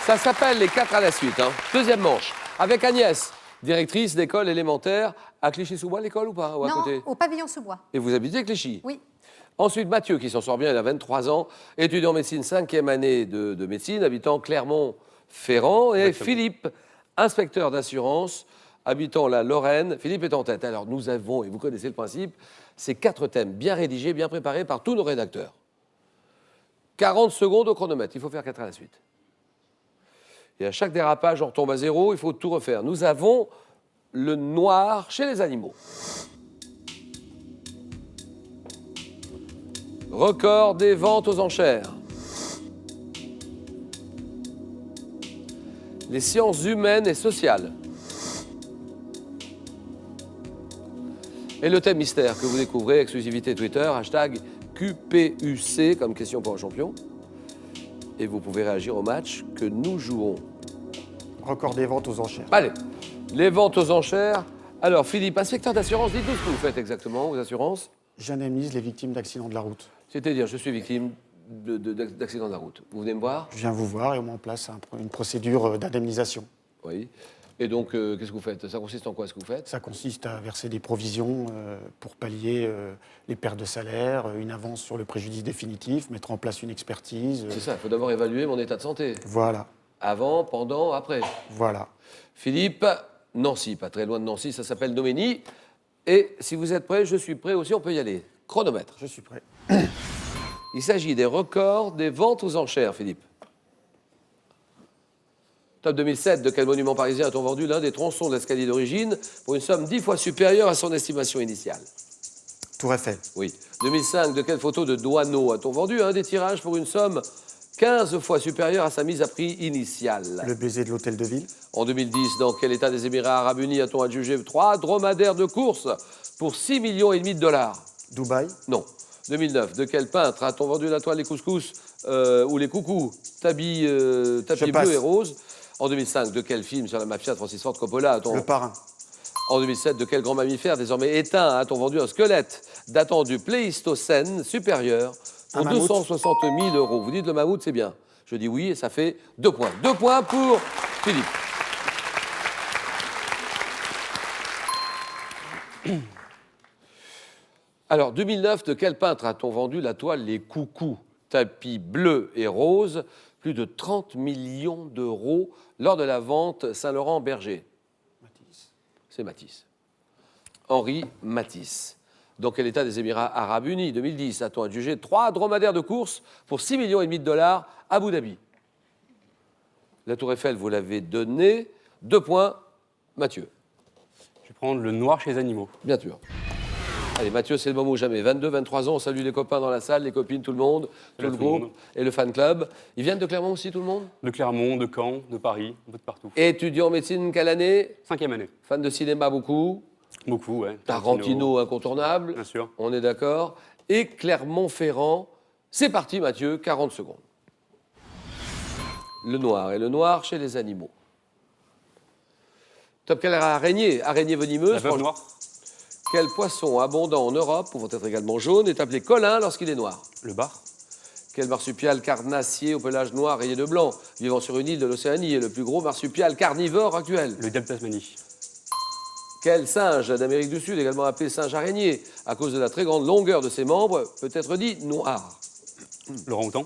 Ça s'appelle les 4 à la suite. Hein. Deuxième manche, avec Agnès, directrice d'école élémentaire à Clichy-sous-Bois, l'école ou pas? Ou à Non, côté? au pavillon sous-bois. Et vous habitez Clichy? Oui. Ensuite, Mathieu, qui s'en sort bien, il a 23 ans, étudiant en médecine, 5e année de médecine, habitant Clermont-Ferrand. Et Exactement. Philippe, inspecteur d'assurance, habitant la Lorraine. Philippe est en tête. Alors, nous avons, et vous connaissez le principe, ces 4 thèmes bien rédigés, bien préparés par tous nos rédacteurs. 40 secondes au chronomètre. Il faut faire 4 à la suite. Et à chaque dérapage, on retombe à 0. Il faut tout refaire. Nous avons le noir chez les animaux. Record des ventes aux enchères. Les sciences humaines et sociales. Et le thème mystère que vous découvrez, exclusivité Twitter, hashtag QPUC comme question pour un champion. Et vous pouvez réagir au match que nous jouons. Record des ventes aux enchères. Allez, les ventes aux enchères. Alors Philippe, inspecteur d'assurance, dites-nous ce que vous faites exactement aux assurances. J'indemnise les victimes d'accidents de la route. C'est-à-dire, je suis victime d'accident de la route. Vous venez me voir? Je viens vous voir et on met en place une procédure d'indemnisation. Oui. Et donc, qu'est-ce que vous faites? Ça consiste en quoi, ce que vous faites? Ça consiste à verser des provisions pour pallier les pertes de salaire, une avance sur le préjudice définitif, mettre en place une expertise. C'est ça, il faut d'abord évaluer mon état de santé. Voilà, Avant, pendant, après. voilà. Philippe, Nancy, pas très loin de Nancy, ça s'appelle Domény. Et si vous êtes prêt, je suis prêt aussi, on peut y aller. Chronomètre. Je suis prêt. Il s'agit des records des ventes aux enchères, Philippe. Top 2007, de quel monument parisien a-t-on vendu l'un des tronçons de l'escalier d'origine pour une somme 10 fois supérieure à son estimation initiale? Tour Eiffel. Oui. 2005, de quelle photo de Douaneau a-t-on vendu un des tirages pour une somme 15 fois supérieure à sa mise à prix initiale? Le baiser de l'hôtel de ville. En 2010, dans quel état des Émirats arabes unis a-t-on adjugé 3 dromadaires de course pour 6,5 millions de dollars? Dubaï. Non. 2009, de quel peintre a-t-on vendu la toile Les Couscous ou Les Coucous, tapis bleu et rose? En 2005, de quel film sur la mafia de Francis Ford Coppola a-t-on... Le parrain. En 2007, de quel grand mammifère désormais éteint a-t-on vendu un squelette datant du Pléistocène supérieur pour Un mammouth. 260 000 €? Vous dites le mammouth, c'est bien. Je dis oui et ça fait 2 points. 2 points pour Philippe. Alors, 2009, de quel peintre a-t-on vendu la toile Les Coucous, tapis bleu et rose, plus de 30 millions d'euros lors de la vente Saint-Laurent-Berger? Matisse. C'est Matisse. Henri Matisse. Dans quel état des Émirats arabes unis, 2010, a-t-on adjugé 3 dromadaires de course pour 6,5 millions de dollars à Abu Dhabi? La Tour Eiffel, vous l'avez donné. 2 points, Mathieu. Je vais prendre le noir chez les animaux. Bien sûr. Allez, Mathieu, c'est le moment ou jamais. 22, 23 ans, on salue les copains dans la salle, les copines, tout le monde, tout le groupe et le fan club. Ils viennent de Clermont aussi, tout le monde? De Clermont, de Caen, de Paris, un peu de partout. Étudiant en médecine, quelle année? 5e année. Fan de cinéma, beaucoup. Beaucoup, ouais. Tarantino, incontournable. Bien sûr. On est d'accord. Et Clermont-Ferrand. C'est parti, Mathieu, 40 secondes. Le noir et le noir chez les animaux. Top, quelle araignée? Araignée venimeuse. La veuve noire. Quel poisson abondant en Europe, pouvant être également jaune, est appelé colin lorsqu'il est noir? Le bar. Quel marsupial carnassier au pelage noir rayé de blanc, vivant sur une île de l'Océanie, est le plus gros marsupial carnivore actuel? Le diable Tasmanie. Quel singe d'Amérique du Sud, également appelé singe araignée, à cause de la très grande longueur de ses membres, peut être dit noir? L'orang-outan.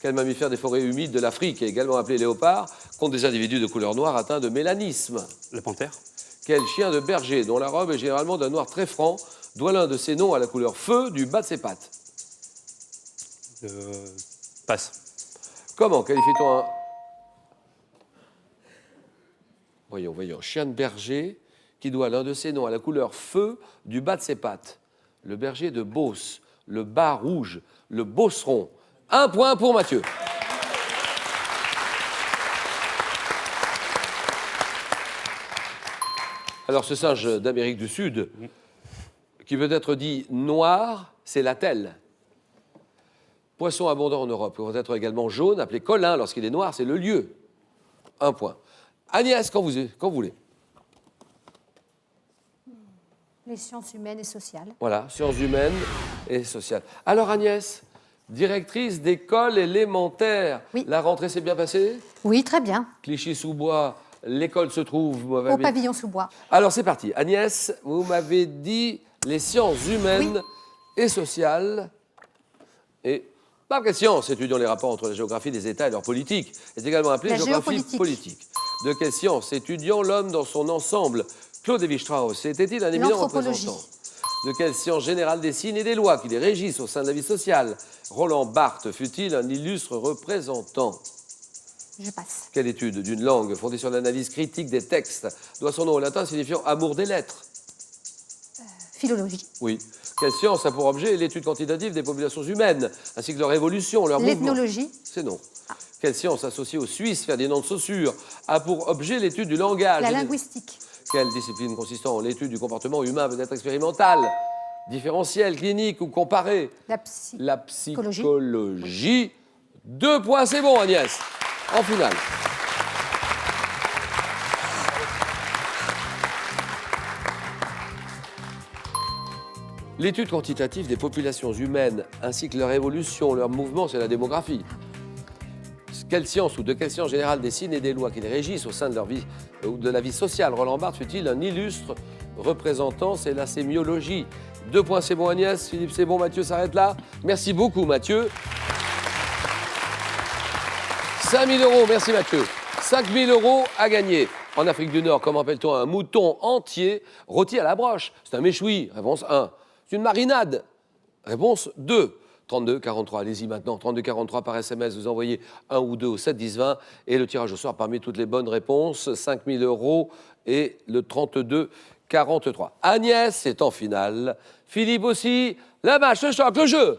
Quel mammifère des forêts humides de l'Afrique, également appelé léopard, compte des individus de couleur noire atteints de mélanisme? La panthère. Quel chien de berger, dont la robe est généralement d'un noir très franc, doit l'un de ses noms à la couleur feu du bas de ses pattes? Passe. Comment qualifie-t-on un... Voyons. Chien de berger qui doit l'un de ses noms à la couleur feu du bas de ses pattes. Le berger de Beauce, le bas rouge, le beauceron. 1 point pour Mathieu. Alors, ce singe d'Amérique du Sud, qui peut être dit noir, c'est l'attelle. Poisson abondant en Europe, peut être également jaune, appelé colin lorsqu'il est noir, c'est le lieu. 1 point. Agnès, quand vous voulez. Les sciences humaines et sociales. Voilà, sciences humaines et sociales. Alors Agnès, directrice d'école élémentaire. Oui. La rentrée s'est bien passée? Oui, très bien. Clichy-sous-Bois, l'école se trouve... vous m'avez Au dit- pavillon sous bois. Alors c'est parti. Agnès, vous m'avez dit les sciences humaines et sociales. Et par quelle science étudions les rapports entre la géographie des États et leur politique? C'est également appelée La géographie géopolitique. politique. De quelle science étudions l'homme dans son ensemble? Claude Lévi-Strauss était-il un éminent L'anthropologie. représentant? De quelle science générale des signes et des lois qui les régissent au sein de la vie sociale? Roland Barthes fut-il un illustre représentant? Je passe. Quelle étude d'une langue fondée sur l'analyse critique des textes doit son nom au latin signifiant amour des lettres? Philologie. Oui. Quelle science a pour objet l'étude quantitative des populations humaines, ainsi que leur évolution, leur mouvement? L'ethnologie. C'est non. Quelle science associée au Suisse Ferdinand de Saussure a pour objet l'étude du langage? La linguistique. Quelle discipline consistant en l'étude du comportement humain peut être expérimentale, différentielle, clinique ou comparée? La psychologie. 2 points, c'est bon Agnès. En finale. L'étude quantitative des populations humaines ainsi que leur évolution, leur mouvement, c'est la démographie. Quelle science ou de quelle science générale des signes et des lois qui les régissent au sein de leur vie ou de la vie sociale Roland Barthes fut-il un illustre représentant? C'est la sémiologie. 2 points, c'est bon Agnès. Philippe, c'est bon. Mathieu s'arrête là. Merci beaucoup Mathieu. 5 000 €, merci Mathieu. 5 000 € à gagner. En Afrique du Nord, comment appelle-t-on un mouton entier rôti à la broche? C'est un méchoui. Réponse 1. C'est une marinade. Réponse 2. 32 43, allez-y maintenant. 32 43 par SMS, vous envoyez 1 ou 2 au 7 10 20. Et le tirage au sort parmi toutes les bonnes réponses, 5 000 € et le 32 43. Agnès est en finale. Philippe aussi. La match, le choc, le jeu.